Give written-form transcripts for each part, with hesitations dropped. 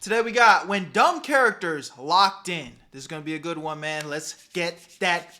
Today we got when dumb characters locked in. This is gonna be a good one, man. Let's get that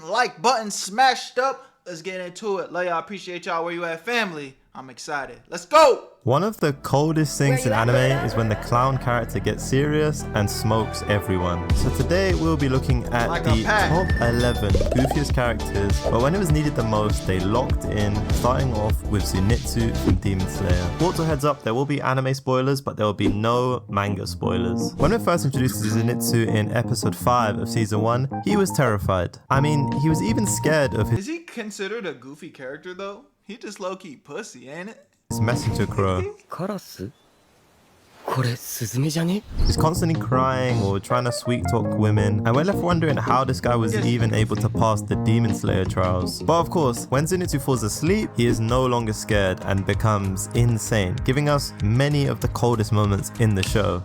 like button smashed up. Let's get into it. Love y'all. Appreciate y'all. Where you at, family? I'm excited. Let's go. One of the coldest things in anime is when the clown character gets serious and smokes everyone. So today we'll be looking at the top 11 goofiest characters, but when it was needed the most, they locked in, starting off with Zenitsu from Demon Slayer. Also heads up, there will be anime spoilers, but there will be no manga spoilers. When we first introduced Zenitsu in episode 5 of season 1, he was terrified. I mean, he was even scared of his— Is he considered a goofy character though? He just low-key pussy, ain't it? his messenger crow. He's constantly crying or trying to sweet talk women, and we're left wondering how this guy was even able to pass the Demon Slayer trials. But of course, when Zenitsu falls asleep, he is no longer scared and becomes insane, giving us many of the coldest moments in the show.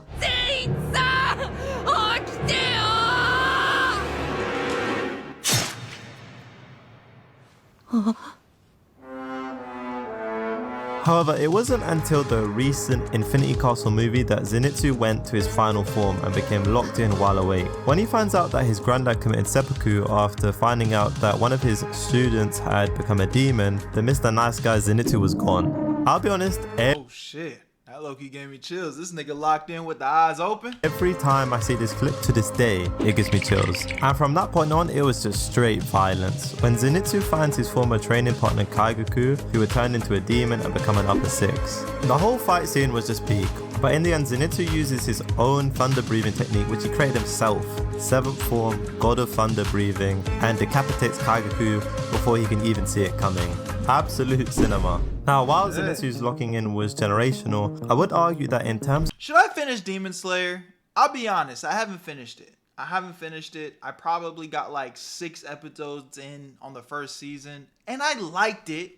However, it wasn't until the recent Infinity Castle movie that Zenitsu went to his final form and became locked in while awake. When he finds out that his granddad committed seppuku after finding out that one of his students had become a demon, the Mr. Nice Guy Zenitsu was gone. I'll be honest, oh shit. That low-key gave me chills. This nigga locked in with the eyes open. every time I see this clip to this day, it gives me chills. And from that point on, it was just straight violence. When Zenitsu finds his former training partner Kaigaku, who would turn into a demon and become an upper 6. The whole fight scene was just peak. But in the end, Zenitsu uses his own thunder breathing technique, which he created himself. 7th form, God of Thunder Breathing, and decapitates Kaigaku before he can even see it coming. Absolute cinema. Now, while Zenitsu's locking in was generational, I would argue that in terms— Should I finish Demon Slayer? I'll be honest, I haven't finished it. I probably got like 6 episodes in on the first season, and I liked it.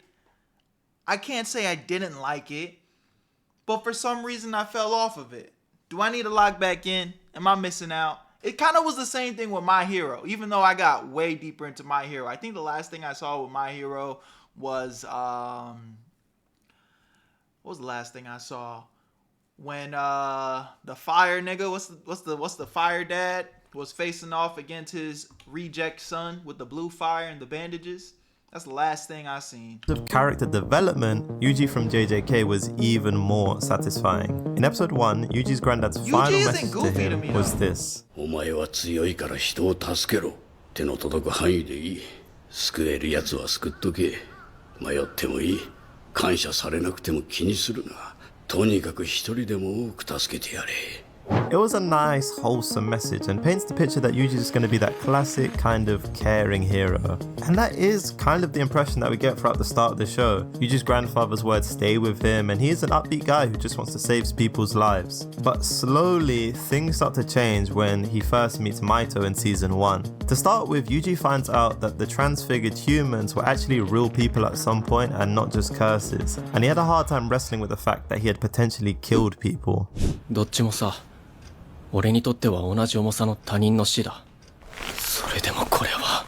I can't say I didn't like it, but for some reason I fell off of it. Do I need to log back in? Am I missing out? It kind of was the same thing with My Hero, even though I got way deeper into My Hero. I think the last thing I saw with My Hero was what was the last thing I saw? When the fire nigga, what's the fire dad was facing off against his reject son with the blue fire and the bandages. That's the last thing I seen. of character development, Yuji from JJK was even more satisfying. In episode 1, Yuji's granddad's final message to him was this. It was a nice, wholesome message and paints the picture that Yuji is going to be that classic kind of caring hero. And that is kind of the impression that we get throughout the start of the show. Yuji's grandfather's words stay with him, and he is an upbeat guy who just wants to save people's lives. But slowly, things start to change when he first meets Maito in season 1. To start with, Yuji finds out that the transfigured humans were actually real people at some point and not just curses. And he had a hard time wrestling with the fact that he had potentially killed people. どっちもさ、俺にとっては同じ重さの他人の死だ。それでもこれは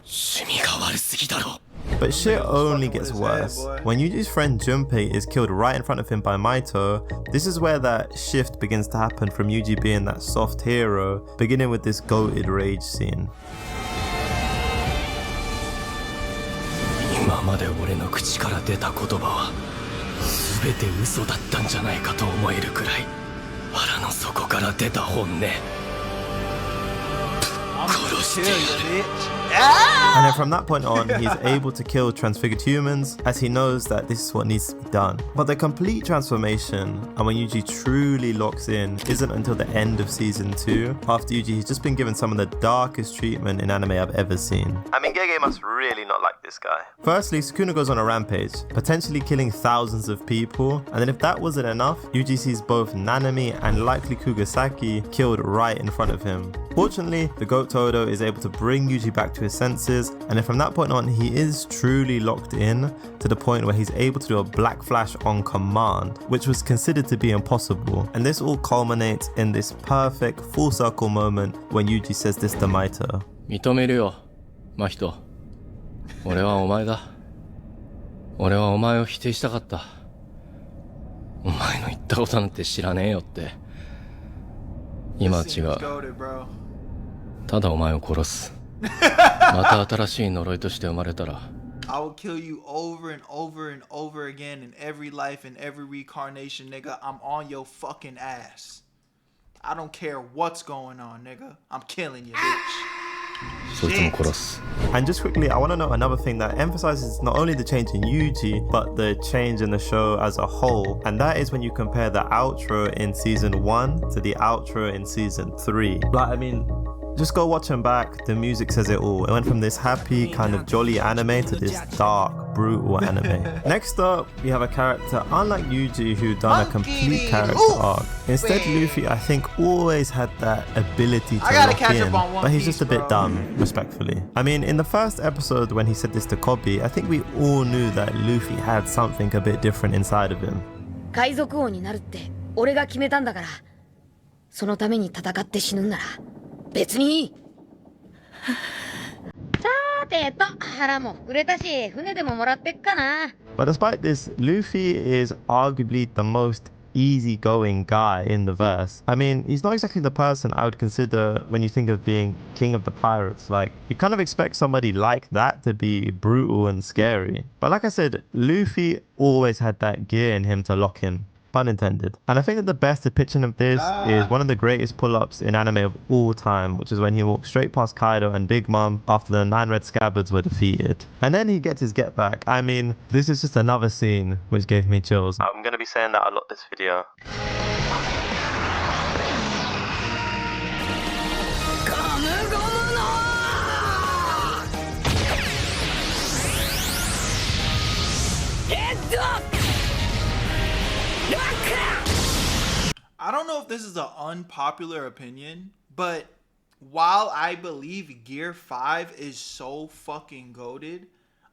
趣味が悪すぎだろ。 But shit only gets worse. When Yuji's friend Junpei is killed right in front of him by Maito, this is where that shift begins to happen from Yuji being that soft hero, beginning with this goated rage scene. 今まで俺の口から出た言葉は全て嘘だったんじゃないかと思えるくらい腹の底から出た本音。殺してやる。 And then from that point on, he's able to kill transfigured humans as he knows that this is what needs to be done. But the complete transformation, and when Yuji truly locks in, isn't until the end of season 2, after Yuji has just been given some of the darkest treatment in anime I've ever seen. I mean, Gege must really not like this guy. Firstly, Sukuna goes on a rampage, potentially killing thousands of people, and then if that wasn't enough, Yuji sees both Nanami and likely Kugasaki killed right in front of him. Fortunately, the goat Todo is able to bring Yuji back to his senses, and then from that point on, he is truly locked in to the point where he's able to do a black flash on command, which was considered to be impossible. And this all culminates in this perfect full circle moment when Yuji says this to Maito. 認めるよ、真人。俺はお前だ。俺はお前を否定したかった。俺はお前を否定したかった。でもお前は俺の口から出た言葉は全て嘘だったんじゃないかと思えるくらい腹の底から出た本音。殺してやる。 And then from that point on, he's able to kill transfigured humans as he knows that this is what needs to be done. But the complete transformation, and when Yuji truly locks in, isn't until the end of season 2, after Yuji has just been given some of the darkest treatment in anime I've ever seen. I mean, Gege must really not like this guy. Firstly, Sukuna goes on a rampage, potentially killing thousands of people, and then if that wasn't enough, Yuji sees both Nanami and likely Kugasaki killed right in front of him. Fortunately, the goat Todo is able to bring Yuji back to his senses, and then from that point on, he is truly locked in to the point where he's able to do a black flash on command, which was considered to be impossible. And this all culminates in this perfect full circle moment when Yuji says this to Maito. 認めるよ、真人。俺はお前を否定したかった。お前の言ったことなんて知らねえよって。今は違う。ただお前を殺す。また新しい呪いとして生まれたら I will kill you over and over and over again in every life and every reincarnation, nigga. I'm on your fucking ass. I don't care what's going on, nigga. I'm killing you, bitch. そいつも殺す。 And just quickly, I want to note another thing that emphasizes not only the change in Yuji, but the change in the show as a whole. And that is when you compare the outro in season 1 to the outro in season 3. Like, I mean, just go watch them back. The music says it all. It went from this happy, kind of jolly anime to this dark, brutal anime. Next up, we have a character, unlike Yuji, who done a complete character arc. Instead, Luffy, I think, always had that ability to lock in, but he's just a bit dumb, respectfully. I mean, in the first episode, when he said this to Kobe, I think we all knew that Luffy had something a bit different inside of him. 海賊王になるって俺が決めたんだから、そのために戦って死ぬんなら別にいい。さーてと、腹も膨れたし、船でももらってっかな。But despite this, Luffy is arguably the most easygoing guy in the verse. I mean, he's not exactly the person I would consider when you think of being king of the pirates. Like, you kind of expect somebody like that to be brutal and scary. But like I said, Luffy always had that gear in him to lock in. Pun intended. And I think that the best depiction of this is one of the greatest pull-ups in anime of all time, which is when he walks straight past Kaido and Big Mom after the 9 red scabbards were defeated. And then he gets his get back. I mean, this is just another scene which gave me chills. I'm going to be saying that a lot this video. I don't know if this is an unpopular opinion, but while I believe Gear 5 is so fucking goated,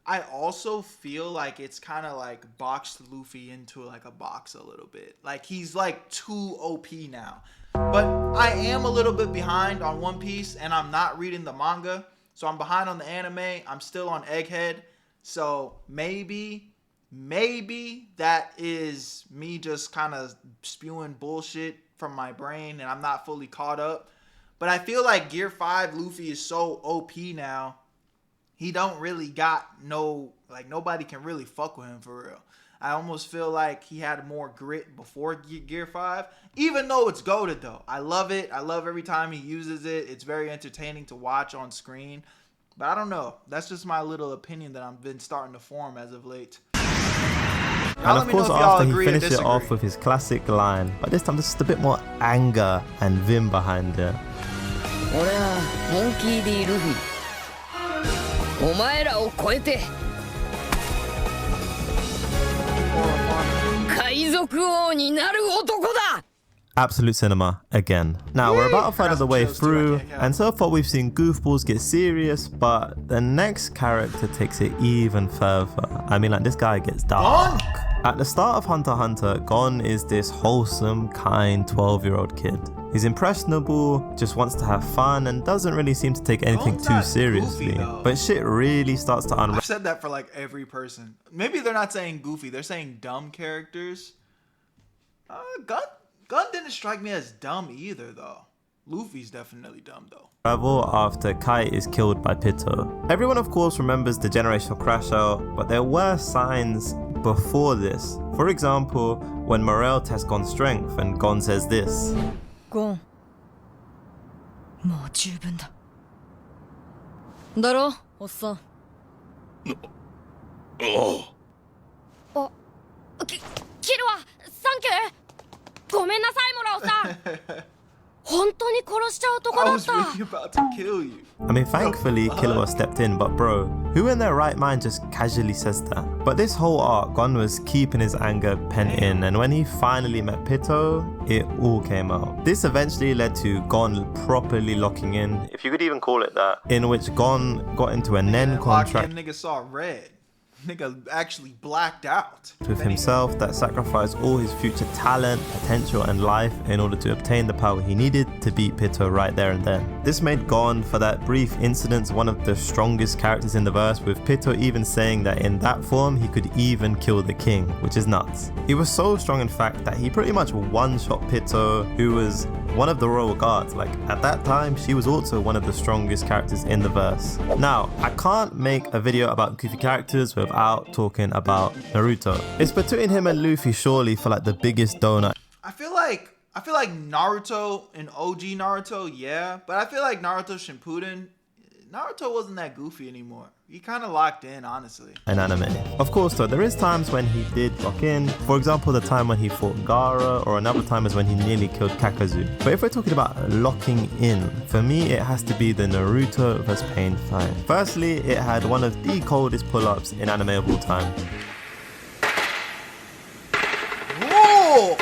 I also feel like it's kind of like boxed Luffy into like a box a little bit. Like he's like too OP now. But I am a little bit behind on One Piece and I'm not reading the manga. So I'm behind on the anime. I'm still on Egghead. So maybe that is me just kind of spewing bullshit from my brain and I'm not fully caught up. But I feel like Gear 5 Luffy is so OP now. He don't really got nobody can really fuck with him for real. I almost feel like he had more grit before Gear 5, even though it's goated though. I love it. I love every time he uses it. It's very entertaining to watch on screen. But I don't know. That's just my little opinion that I've been starting to form as of late. And of course, after he finished it off with his classic line, but this time there's just a bit more anger and vim behind it. 俺はモンキー D ルフィ。お前らを超えて海賊王になる男だ。 Absolute cinema again. Now we're about a third of the way through, and so far we've seen goofballs get serious, but the next character takes it even further. I mean, like, this guy gets dark. At the start of Hunter x Hunter, Gon is this wholesome, kind 12-year-old kid. He's impressionable, just wants to have fun, and doesn't really seem to take anything too seriously. But shit really starts to unravel. I've said that for like every person. Maybe they're not saying goofy, they're saying dumb characters. Gun didn't strike me as dumb either though. Luffy's definitely dumb though. After Kai is killed by Pitto. Everyone of course remembers the generational crash out, but there were signs before this. For example, when Morel tests Gon's strength and Gon says this. Gon, もう十分だ。だろ、おっさん。あ、キルはサンキュー。ごめんなさい、モラオさん。本当に殺しちゃう男だった。I was really about to kill you. I mean, thankfully, Killua stepped in, but bro, who in their right mind just casually says that? But this whole arc, Gon was keeping his anger pent in, and when he finally met Pitto, it all came out. This eventually led to Gon properly locking in, if you could even call it that, in which Gon got into a Nen contract. Nigga saw red. Nigga actually blacked out. With himself that sacrificed all his future talent, potential, and life in order to obtain the power he needed to beat Berto right there and then. This made Gon, for that brief incident, one of the strongest characters in the verse, with Berto even saying that in that form he could even kill the king, which is nuts. He was so strong in fact that he pretty much one-shot Berto, who was one of the royal guards. Like at that time, she was also one of the strongest characters in the verse. Now, I can't make a video about goofy characters without talking about Naruto. It's between him and Luffy surely for like the biggest donut. I feel like Naruto and OG Naruto, yeah, but I feel like Naruto Shippuden, Naruto wasn't that goofy anymore. He kind of locked in, honestly. An anime. Of course though, there is times when he did lock in. For example, the time when he fought Gaara, or another time is when he nearly killed Kakazu. But if we're talking about locking in, for me it has to be the Naruto vs Pain fight. Firstly, it had one of the coldest pull-ups in anime of all time. Whoa!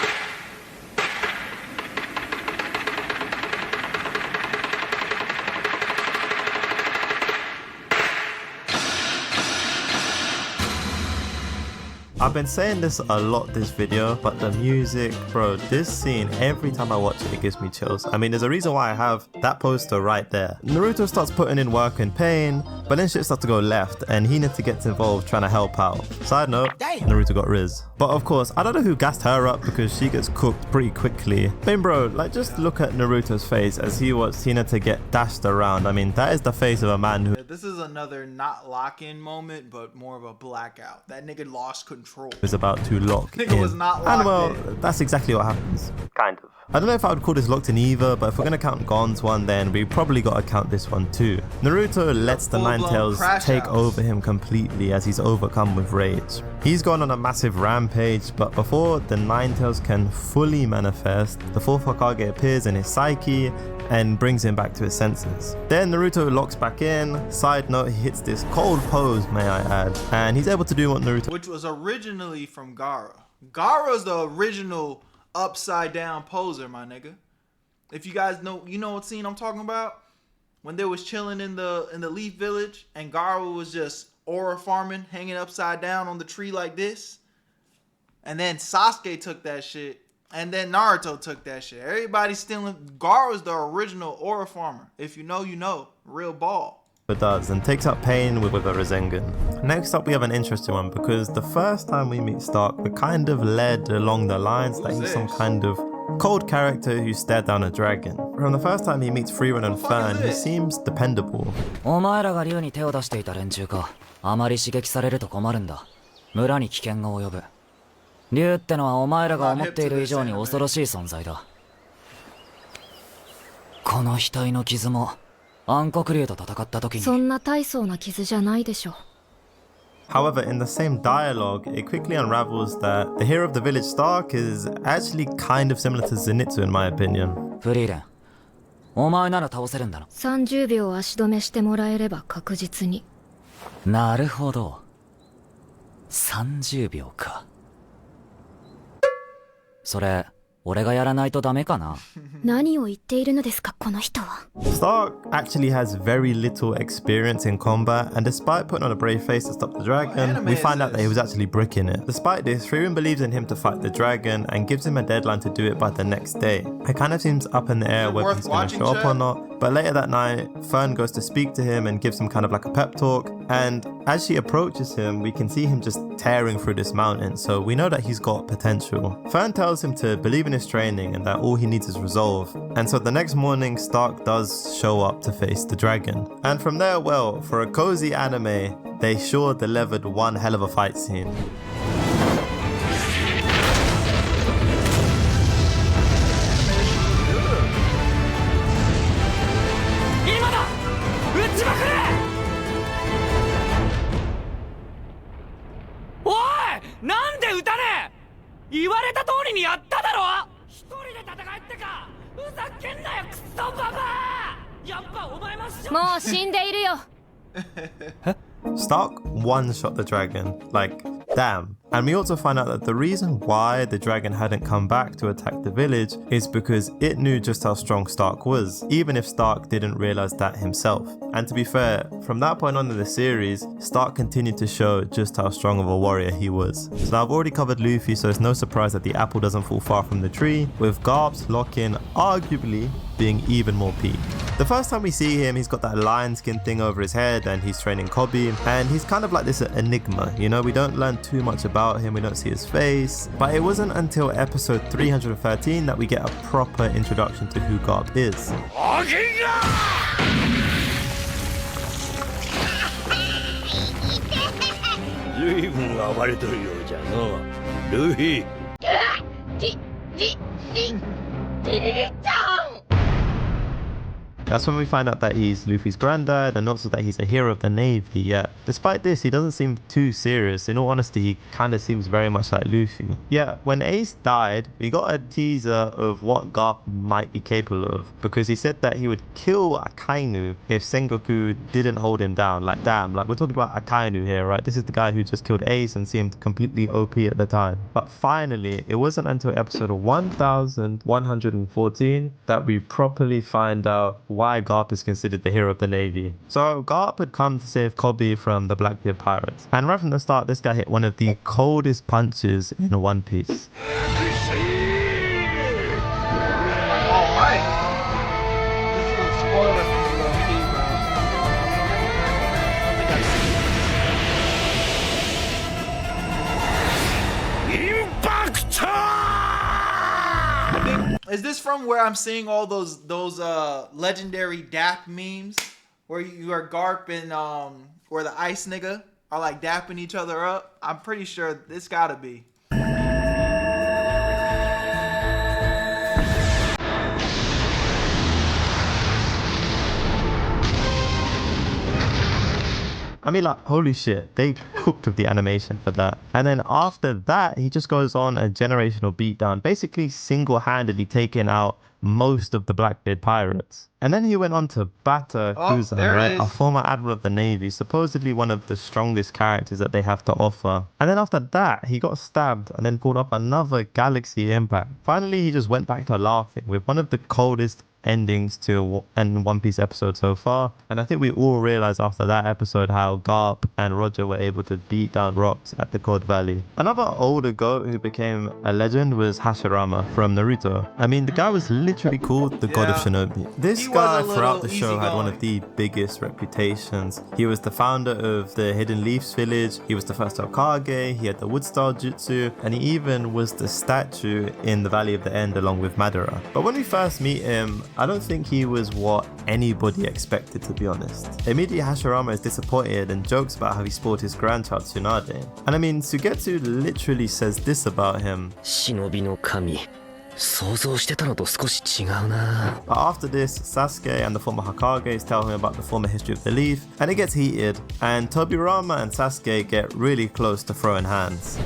I've been saying this a lot this video, but the music, bro, this scene, every time I watch it, it gives me chills. I mean, there's a reason why I have that poster right there. Naruto starts putting in work in Pain, but then shit starts to go left, and Hinata gets involved trying to help out. Side note, Naruto got Riz. But of course, I don't know who gassed her up because she gets cooked pretty quickly. But bro, like just look at Naruto's face as he watched Hinata get dashed around. I mean, that is the face of a man who... This is another not lock-in moment, but more of a blackout. That nigga lost control. ...is about to lock Nigga in. was not locked and well, in. That's exactly what happens. Kind of. I don't know if I would call this locked in either, but if we're going to count Gon's one, then we probably got to count this one too. Naruto lets the Nine Tails take over him completely as he's overcome with rage. He's gone on a massive rampage, but before the Nine Tails can fully manifest, the fourth Hokage appears in his psyche and brings him back to his senses. Then Naruto locks back in. Side note, he hits this cold pose, may I add, and he's able to do what Naruto... Which was originally from Gaara. Gaara's the original upside down poser, my nigga. If you guys know, you know what scene I'm talking about? When they was chilling in the Leaf Village and Gaara was just aura farming, hanging upside down on the tree like this. And then Sasuke took that shit. And then Naruto took that shit. Everybody's stealing. Gaara's the original aura farmer. If you know, you know. Real ball. It does, and takes up Pain with a Rasengan. Next up we have an interesting one, because the first time we meet Stark, we're kind of led along the lines that he's some kind of cold character who stared down a dragon. From the first time he meets Freerun and Fern, he seems dependable. お前らが竜に手を出していた連中か。あまり刺激されると困るんだ。村に危険が及ぶ。竜ってのはお前らが思っている以上に恐ろしい存在だ。この額の傷も暗黒竜と戦った時に。そんな大層な傷じゃないでしょ。However, in the same dialogue, it quickly unravels that the hero of the village Stark is actually kind of similar to Zenitsu in my opinion. フリーレン、お前なら倒せるんだな。30秒足止めしてもらえれば確実に。なるほど。30秒か。それ、俺がやらないとダメかな。何を言っているのですか、この人は。Stark actually has very little experience in combat, and despite putting on a brave face to stop the dragon, we find out that he was actually bricking it. Despite this, Freerun believes in him to fight the dragon and gives him a deadline to do it by the next day. It kind of seems up in the air whether he's going to show up or not, but later that night, Fern goes to speak to him and gives him kind of like a pep talk, and as she approaches him, we can see him just tearing through this mountain, so we know that he's got potential. Fern tells him to believe in his training and that all he needs is resolve, and so the next morning Stark does show up to face the dragon. And from there, well, for a cozy anime, they sure delivered one hell of a fight scene. Stark one-shot the dragon. Like, Damn. And we also find out that the reason why the dragon hadn't come back to attack the village is because it knew just how strong Stark was, even if Stark didn't realize that himself. And to be fair, from that point on in the series, Stark continued to show just how strong of a warrior he was. So now I've already covered Luffy, so it's no surprise that the apple doesn't fall far from the tree, with Garp's lock-in arguably being even more peak. The first time we see him, he's got that lion skin thing over his head and he's training Kobe, and he's kind of like this enigma, you know, we don't learn too much about him, we don't see his face, but it wasn't until episode 313 that we get a proper introduction to who Garp is. That's when we find out that he's Luffy's granddad and also that he's a hero of the Navy, yet despite this he doesn't seem too serious. In all honesty, he kinda seems very much like Luffy. Yeah, when Ace died, we got a teaser of what Garp might be capable of, because he said that he would kill Akainu if Sengoku didn't hold him down. Like damn, like we're talking about Akainu here, right? This is the guy who just killed Ace and seemed completely OP at the time. But finally, it wasn't until episode 1114 that we properly find out why Garp is considered the hero of the Navy. So Garp had come to save Kobe from the Blackbeard pirates, and right from the start this guy hit one of the coldest punches in One Piece. Is this from where I'm seeing all those legendary dap memes where you are Garp and where the ice nigga are like dapping each other up? I'm pretty sure this gotta be. I mean, like, holy shit, they cooked with the animation for that. And then after that, he just goes on a generational beatdown, basically single-handedly taking out most of the Blackbeard pirates. And then he went on to batter Kuzan, right? A former admiral of the Navy, supposedly one of the strongest characters that they have to offer. And then after that, he got stabbed and then pulled off another galaxy impact. Finally, he just went back to laughing with one of the coldest endings to an One Piece episode so far, and I think we all realized after that episode how Garp and Roger were able to beat down rocks at the Cod Valley. Another older goat who became a legend was Hashirama from Naruto. I mean, the guy was literally called the God of Shinobi. This guy throughout the show had one of the biggest reputations. He was the founder of the Hidden Leaves village, he was the first Hokage, he had the wood style jutsu, and he even was the statue in the Valley of the End along with Madara. But when we first meet him, I don't think he was what anybody expected, to be honest. Immediately Hashirama is disappointed and jokes about how he spoiled his grandchild Tsunade. And I mean, Sugetsu literally says this about him. But after this, Sasuke and the former Hokages tell him about the former history of the Leaf, and it gets heated, and Tobirama and Sasuke get really close to throwing hands.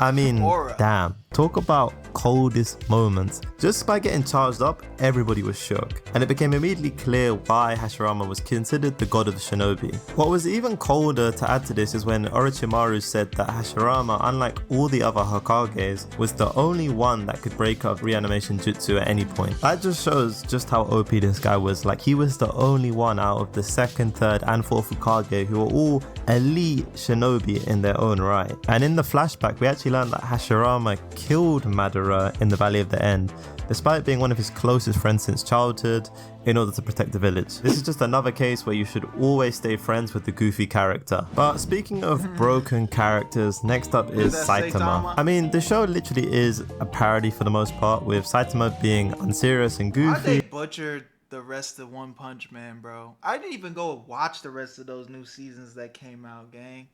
I mean, damn. Talk about coldest moments. Just by getting charged up, everybody was shook. And it became immediately clear why Hashirama was considered the god of the shinobi. What was even colder to add to this is when Orochimaru said that Hashirama, unlike all the other Hokages, was the only one that could break up reanimation jutsu at any point. That just shows just how OP this guy was. Like, he was the only one out of the 2nd, 3rd and 4th Hokage who were all elite shinobi in their own right. And in the flashback, we actually learned that Hashirama killed Madara in the Valley of the End, despite being one of his closest friends since childhood, in order to protect the village. This is just another case where you should always stay friends with the goofy character. But speaking of broken characters, next up is Saitama. I mean, the show literally is a parody for the most part, with Saitama being unserious and goofy. Why they butchered the rest of One Punch Man, bro? I didn't even go watch the rest of those new seasons that came out, gang.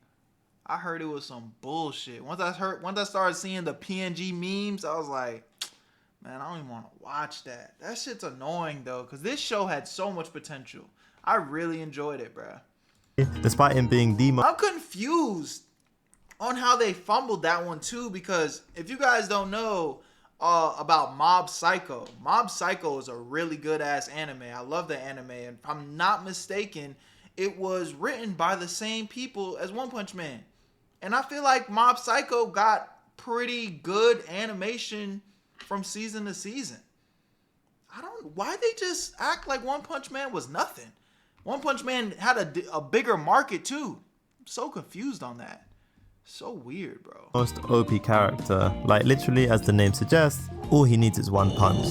I heard it was some bullshit. Once I started seeing the PNG memes, I was like, man, I don't even want to watch that. That shit's annoying though, because this show had so much potential. I really enjoyed it, bruh. despite him being the most I'm confused on how they fumbled that one too, because if you guys don't know about Mob Psycho is a really good ass anime. I love the anime, and if I'm not mistaken, it was written by the same people as One Punch Man. And I feel like Mob Psycho got pretty good animation from season to season. Why they just act like One Punch Man was nothing? One Punch Man had a bigger market too. I'm so confused on that. So weird, bro. most OP character. Like literally, as the name suggests, all he needs is one punch,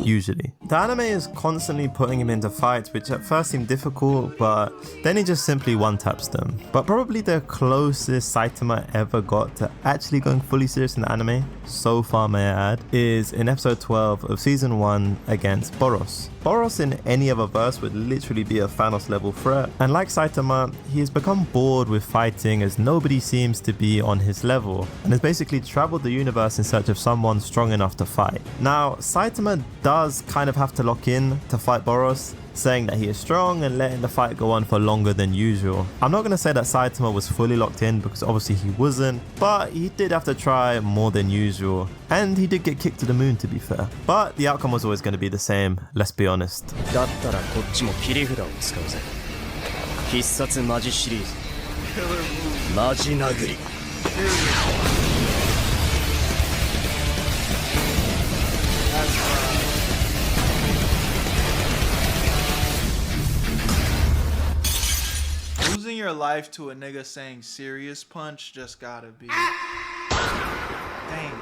usually. The anime is constantly putting him into fights which at first seem difficult, but then he just simply one-taps them. But probably the closest Saitama ever got to actually going fully serious in the anime, so far may I add, is in episode 12 of season 1 against Boros. Boros in any other verse would literally be a Thanos level threat, and like Saitama, he has become bored with fighting as nobody seems to be on his level, and has basically traveled the universe in search of someone strong enough to fight. Now, Saitama does kind of have to lock in to fight Boros, saying that he is strong and letting the fight go on for longer than usual. I'm not going to say that Saitama was fully locked in, because obviously he wasn't, but he did have to try more than usual, and he did get kicked to the moon, to be fair. But the outcome was always going to be the same, let's be honest. だったらこっちも切り札を使うぜ。必殺マジシリーズマジ殴り。 Losing your life to a nigga saying serious punch just gotta be. Dang.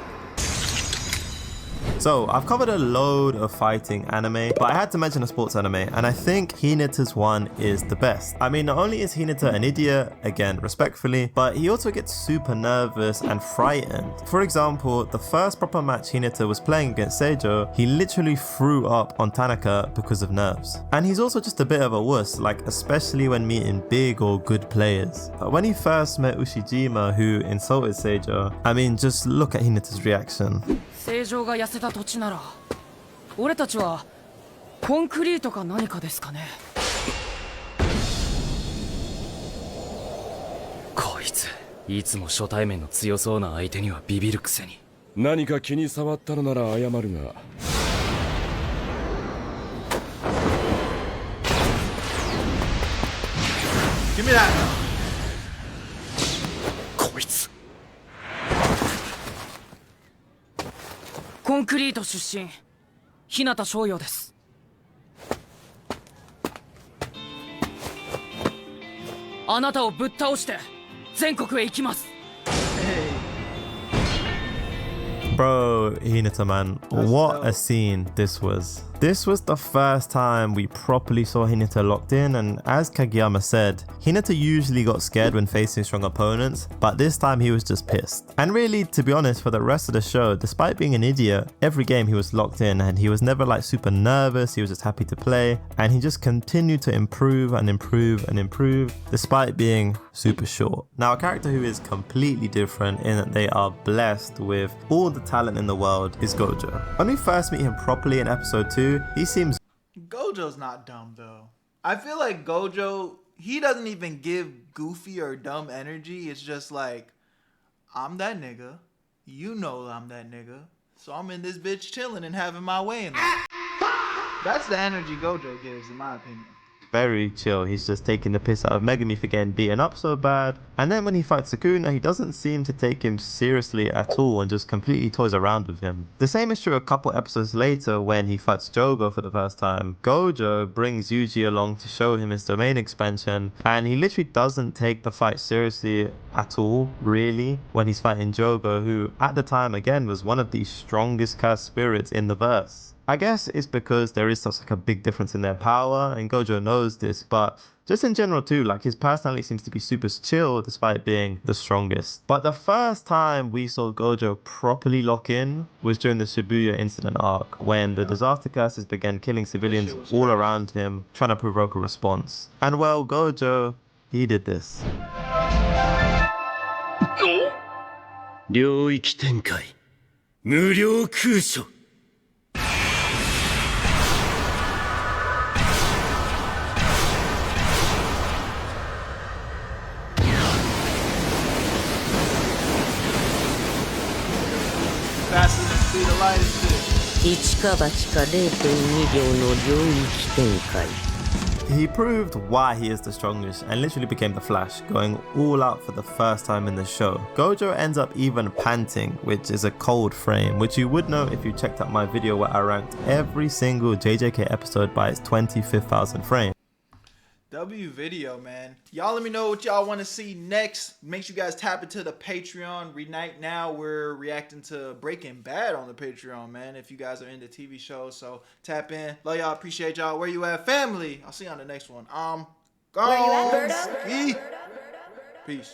So, I've covered a load of fighting anime, but I had to mention a sports anime, and I think Hinata's one is the best. I mean, not only is Hinata an idiot, again, respectfully, but he also gets super nervous and frightened. For example, the first proper match Hinata was playing against Seijo, he literally threw up on Tanaka because of nerves. And he's also just a bit of a wuss, like especially when meeting big or good players. When he first met Ushijima, who insulted Seijo, I mean, just look at Hinata's reaction. 正常が痩せた土地なら俺たちはコンクリートか何かですかね。こいついつも初対面の強そうな相手にはビビるくせに。何か気に障ったのなら謝るが。Give me that. こいつコンクリート出身日向翔陽です。あなたをぶっ倒して全国へ行きます。 Bro, Hinata man, what a scene this was. This was the first time we properly saw Hinata locked in, and as Kageyama said, Hinata usually got scared when facing strong opponents, but this time he was just pissed. And really, to be honest, for the rest of the show, despite being an idiot, every game he was locked in and he was never like super nervous, he was just happy to play, and he just continued to improve and improve and improve, despite being super short. Now, a character who is completely different in that they are blessed with all the talent in the world is Gojo. When we first meet him properly in episode 2, he seems... Gojo's not dumb though. I feel like Gojo, he doesn't even give goofy or dumb energy. It's just like, I'm that nigga. You know I'm that nigga. So I'm in this bitch chilling and having my way in life. That's the energy Gojo gives, in my opinion. very chill. He's just taking the piss out of Megumi for getting beaten up so bad. And then when he fights Sukuna, he doesn't seem to take him seriously at all and just completely toys around with him. The same is true a couple episodes later when he fights Jogo for the first time. Gojo brings Yuji along to show him his domain expansion, and he literally doesn't take the fight seriously at all, really, when he's fighting Jogo, who at the time again was one of the strongest cursed spirits in the verse. I guess it's because there is such like a big difference in their power, and Gojo knows this, but just in general too, like his personality seems to be super chill despite being the strongest. But the first time we saw Gojo properly lock in was during the Shibuya incident arc, when the disaster curses began killing civilians all around him, trying to provoke a response. And well, Gojo, he did this. 領域展開無料空所 Bro, be the lightest fish. 一か八か0.2秒の領域展開 He proved why he is the strongest and literally became the Flash, going all out for the first time in the show. Gojo ends up even panting, which is a cold frame, which you would know if you checked out my video where I ranked every single JJK episode by its 25,000 frame. W video, man. Y'all let me know what y'all want to see next. Make sure you guys tap into the Patreon. Right now, we're reacting to Breaking Bad on the Patreon, man. If you guys are into TV shows, so tap in. Love y'all. Appreciate y'all. Where you at, family? I'll see you on the next one. Where you at, Berto? Peace.